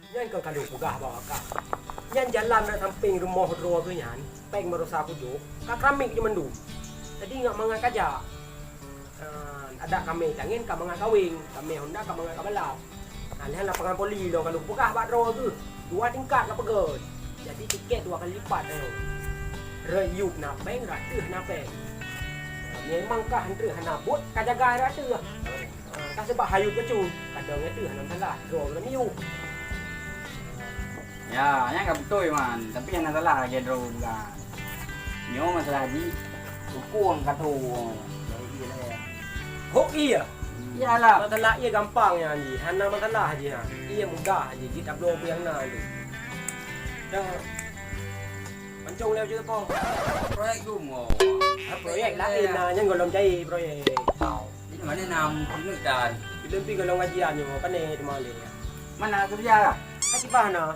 Yan kang kalupugah bawa ka. Yan jalan na samping rumah roa tu yan. Peng merusak kujuk. Kakramik je mendu. Tadi ngak mangai kaja. Ada kami tangin ka mangai kawing. Kami Honda ka mangai kabalap. Lihat lapangan poli lo kalupugah bak roa tu. 2 tingkat lah pegot. Jadi tiket 2 kali lipat tu. Reyuk na peng ratih na peng. Memang kah hantu hanabut kajaga ratih. Kah sebab hayut kecu. Kadang itu hanam salah. Roa tu niu. Ya, yang nggak betul man. Tapi yang salah lagi draw bukan. Nyo masalah di hukum kata. Hok iya. Iyalah. Masalah ia gampang ya Haji. Hana masalah Haji ha. Ia mudah Haji. Kita belum yang na tu. Dah. Pancung leo je kau. Proyek tu mo. Proyek lain na yang golong cai proyek. Ini mana nam ini dan. Belum pi golong ngajian ni mo pane di malih. Mana kerja lah? Kasih bahana.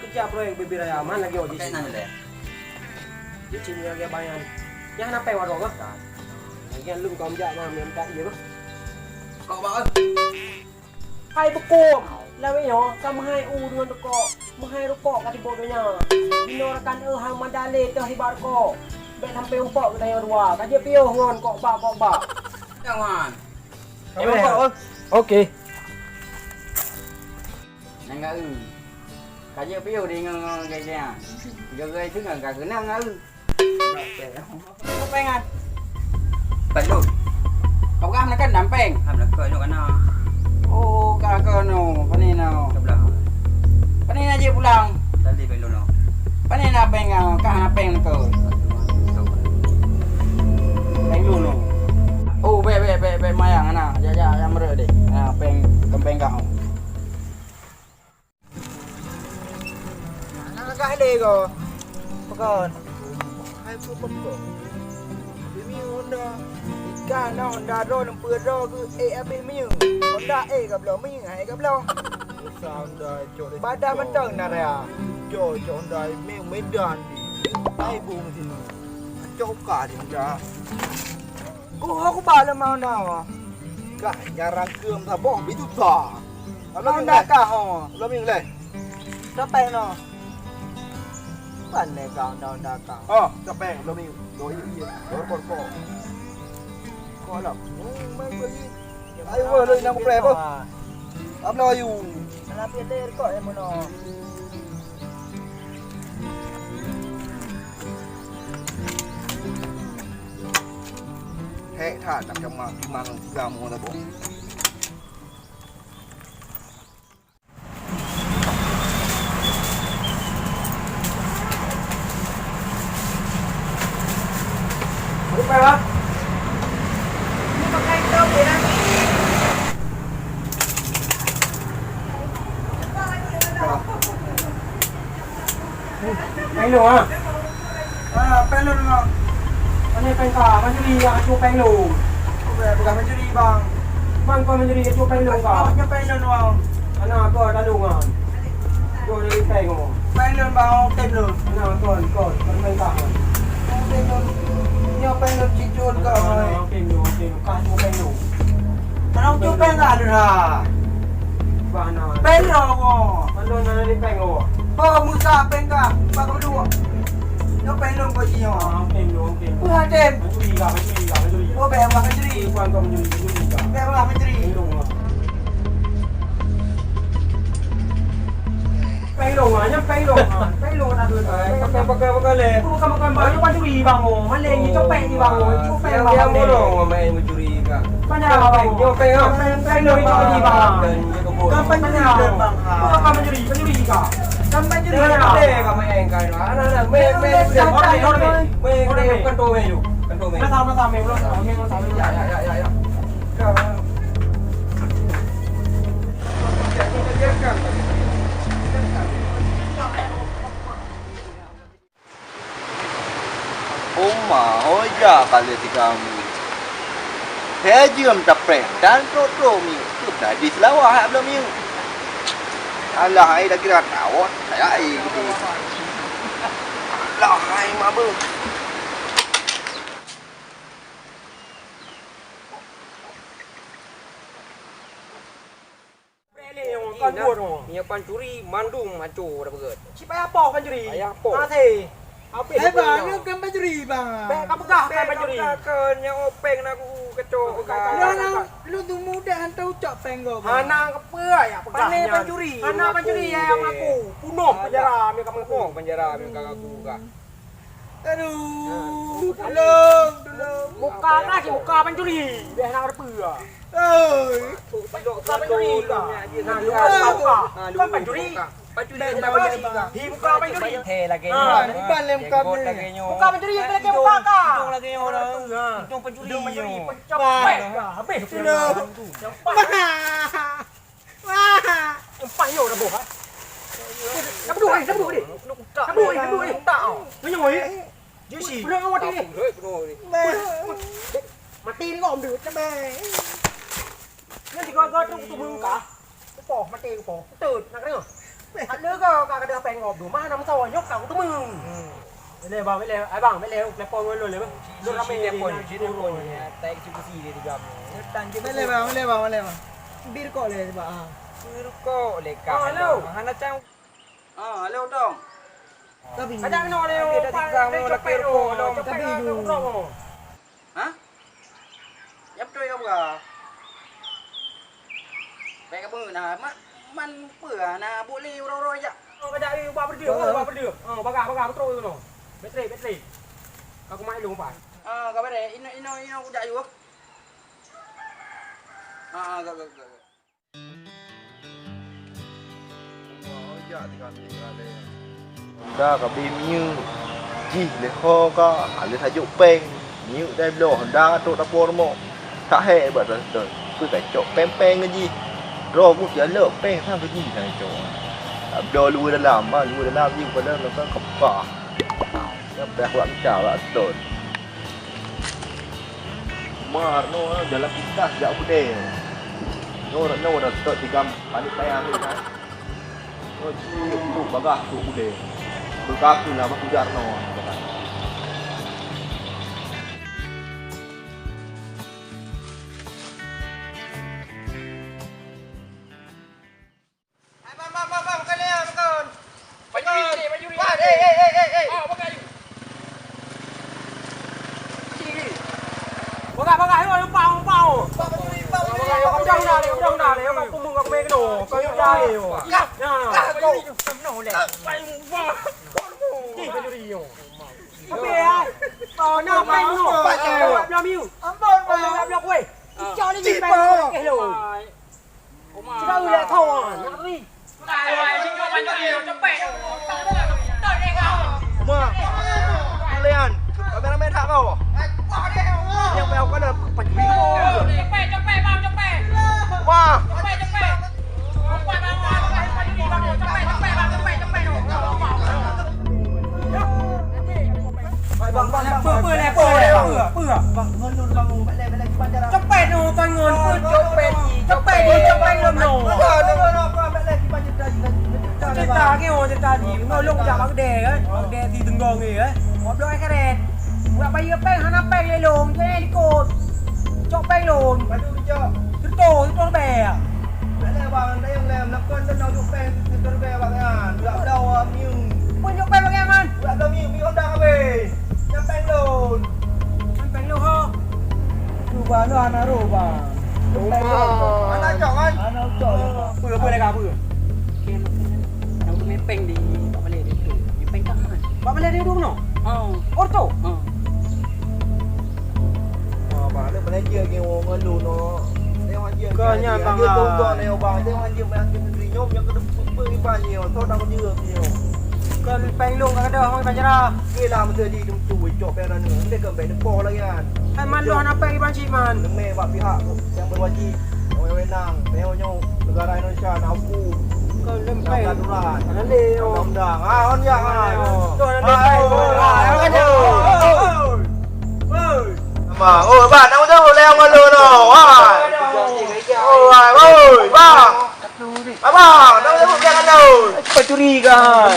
Kerja proyek bibiraya mana lagi Haji. Kayak nanya deh. Di sini lagi bayan. Yang nak pay warung ah. Yang lum kau jak na mem tak iya tu. Kau bawa. Hai bekum. Lawi yo, kamu hai dengan rokok. Mahai rokok kat bodohnya. Bino rakan hang mandale teh hibar ko. Bek sampai umpok kita yang dua. Kaje piuh ngon kok ba. Jangan. Okey. Nang ngau. Kaje piu di ngau gaya. Jaga itu enggak kena ngau. Kau pengen? Perlu. Kau kan nak nampeng. Nak kau nak kena. Oh, kau no. Pani no. Sebelah. Pani aja pulang. Tadi perlu no. Pani nak peng kah nak peng kau. Peng dulu. Oh, be mayang ana. Ya yang mere deh. Nah, peng kempeng kau. Nak kah le ko. Pakon. Hai pu pokok. Bimi Honda. Ikan dah Honda ro lempur ro ke ambil miu. Honda ke belum miu hai ke belum. Honda cok. Badan mentang nak ya. Cok Honda miu Medan di. Hai bung sini. Cok ka di Honda. Aku bala mau na. Kah jarang keum tha boh bitu tha. Honda kah ho. Lo miu le. Sampai no. Pan kau Honda kau. Oh, sampai lo miu. Doi iya. Por. Có lắm. Ai vừa lên nào bè bơ. Am lo you. Là biết lên có em nó. Hệ thả đặt trong mang ra mua ra bộ. Đi về hả? Bánh lù à? Bánh lù ngon. Anh bánh cả, bánh churi à, chua bánh lù. Bukan mencuri bang. Bang kau mencuri chua bánh lù cả. Bang bánh lù ngon. Anak kau dah lù ngon. Kau dari bánh kau. Bánh lù bang tem lù. Anak kau bánh cả. Tem lù. Nyo bánh lù chỉ chua kau. Tem lù, kau chua bánh lù. Anh chua bánh cả được à? Bana. Bánh lù. Mana nak di bánh lù? Bawa musa bánh cả. Bang berdua. Nyo bánh lù kau jiwa. Tem lù. Bukan tem. Mencuri mencuri. Oh bang mencuri. Bukan kau mencuri kah? Bang mencuri. Bánh lù à, nhắm bánh lù à. Bánh lù đã được. Pakai le. Bukan baju mencuri bang oh. Mana ni copet ni bang oh. Copet bang. Yang mana main mencuri kah? Mana bang? Copet ah. Bánh lù copet bang. Kan mencuri bang. Bukan mencuri kah? Kan mencuri. Kau main kau ni. Anak kan tu main. Nah, sama main belum. Ya. Oh ya kali di kamu. Hejum tapre dan trotro mi. Sudah di Selawah belum you. Alah ai dah kira tahu. Saya ai gitu. Lah ai mabu. Kan buat no. Minyak pancuri mandung maco dah berat. Si payah apa pancuri? Payah apa? Mati. Apa bang, ni bukan pancuri bang. Kamu gah kan pancuri. Kakaknya openg aku kecok. Lu tu muda hantar ucap penggo. Hana apa ya pegahnya? Pandai pancuri. Hana pancuri yang aku. Punuh penjara mi kamu Kong penjara minyak aku kah. Aduh. Tolong. Muka kah si muka pancuri. Biar nak apa ya? Oi. Muka pancuri kah? Nah, lu apa? Kan pancuri. Pancuri Hi muka pancuri. He lagi. Depan lem kami. Muka pancuri yang lagi muka kah? Hidung lagi orang. Hidung pancuri. Hidung pancuri. Pencapek kah? Habis. Wah. Empat yo dah boh. Kamu dua ni. Kamu dua ni. Tak. Lu nyoi. Jisi. Belum mati ni. Mati ni kau ambil macam Nanti kau tu mung kah? Kau mati kau. Betul nak dengar. Ada kau ada apa ngob tu? Mana nama sawan nyok kau tu mung. Leh bang, leh. Ai bang, leh telepon lu leh bang. Lu ramai telepon. Tak eksekusi dia 3 jam. Boleh bang. Bir kau leh bang. Bir kau lekah. Halo. Hana cang. Halo dong. Tapi Ada kena leh. Cepet dong. Tapi dong. Hah? Yap trôi không gà? Vậy các bữa nào man bữa nào bộ liu đâu rồi vậy? Cái đại ba bữa được. Baga trôi rồi. Betri. Aku main lu pak. Các bạn này ino chạy vô. Gak. Honda ka BMU ji le ho ka ale tajuk peng new dai lo Honda tu ta por mo ta he ba ta cứ cái chỗ peng cái gì rồi cũng chỉ lỡ peng sang cái gì này chỗ do lui đã làm nhưng mà nó có khóc cỏ nó bẹt lắm chào là tổn mà nó dalam kita sejak bude no dah start digam balik tayang ni kan tu bagah tu bude berkaku lah Mas Ujarno Baga, ayo pau. Kau jangan dah, kau kumung kau make no. Kau dah yo. Kau no le. Ji pancuri yo. Apa ya? Na peng no. Belum you. Ambon Belum weh. Cho ni ji peng. Hello. Kita udah kawan. Ni. Ai sing kau pancuri yo cepet. Toi deh kau. Ma kalian kameramen hak kau yang bel kau dah pancuri kau Cepet bang, cepet. wah Cepet. Buat bang, pancuri bang. Cepet. Bang, apa? Bang, ngon bang, balik bandara. Cepet no, tangan. Cepet belum no. Cerita ke orang tadi, nolong jak bang de kan. Bang de di tenggong ni kan. Ngobrol ai keren. Buat bayi peng, hana peng le long, jangan ikut. Cok peng long. Padu bijak. Itu be. Balik bang, dah yang lem nak kon dah nak peng terbe bang kan. Budak dah miu. Pun cok peng bagi man. Budak dah miu Honda kabe. Yang peng lon. Peng lu ho. Tu bang lu anak ro bang. Anak cok kan? Anak cok. Apa lagi apa? Yang tu mepeng di Pak Balik dia tu. Mepeng kan? Pak balik dia dulu no. Orto. Bang, dia belanja ke orang lu no. Dia belanja. Kau nya bang. Dia tonton ni bang, dia belanja belanja negeri nyom yang kena super ni bang ni. Tahu tak dia ni. Kan peng lu kan ada orang banjara. Ke lah mesti di tu cok peng dah ni. Dia kan peng depo lagi kan. Hai man lu hana peng banci man. Demi buat pihak yang berwajib. Orang wenang, penyonyo negara Indonesia nak hukum. Kau lempeng. Aturan. Nanti Undang-undang. On ya. tu nanti. mà ôi bạn đang rất leo ngon luôn rồi ôi bang bang đang rất leo ngon rồi Pencuri kan.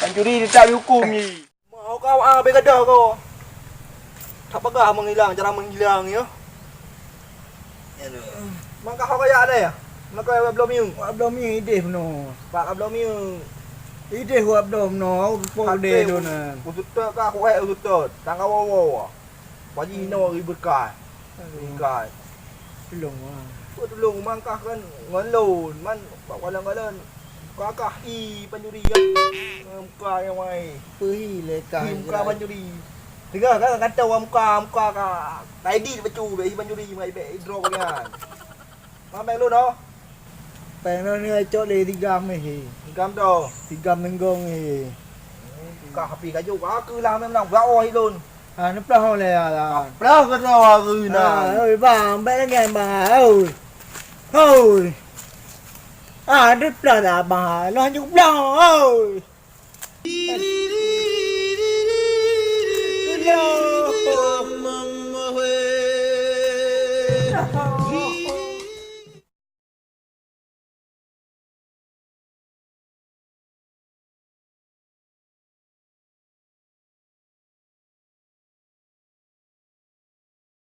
Pencuri dicari hukum ni. Mau kau begadah kau. Tak pegah menghilang, cara menghilang ya. Mangkah kau kaya ada ya? Nak kau belum miu. Abdom ni ide no. Pak belum miu. Ide hu abdom no, po de do na. Usut ka aku usut. Tang awo. Baji no berkah. Berkah. Long ah. Tolong mangkah kan ngalon man bak walang-walang. Kakah panjuri ya. Muka yang mai. Pergi le ka. Muka panjuri. Dengar kan kata orang muka ka. Tadi becu be panjuri mai be draw kan. Mamang lu no. Peng no ni cok le 3 he. Gam do. 3 nenggong he. Ka hapi ka ju ka cứ làm em lòng vã oi luôn. À nó plao le à. Plao cái rò rồi nè. Ơi bà bé nghe bà ơi. Ôi. À nó plao là bà nó nhúc plao ơi. Hello.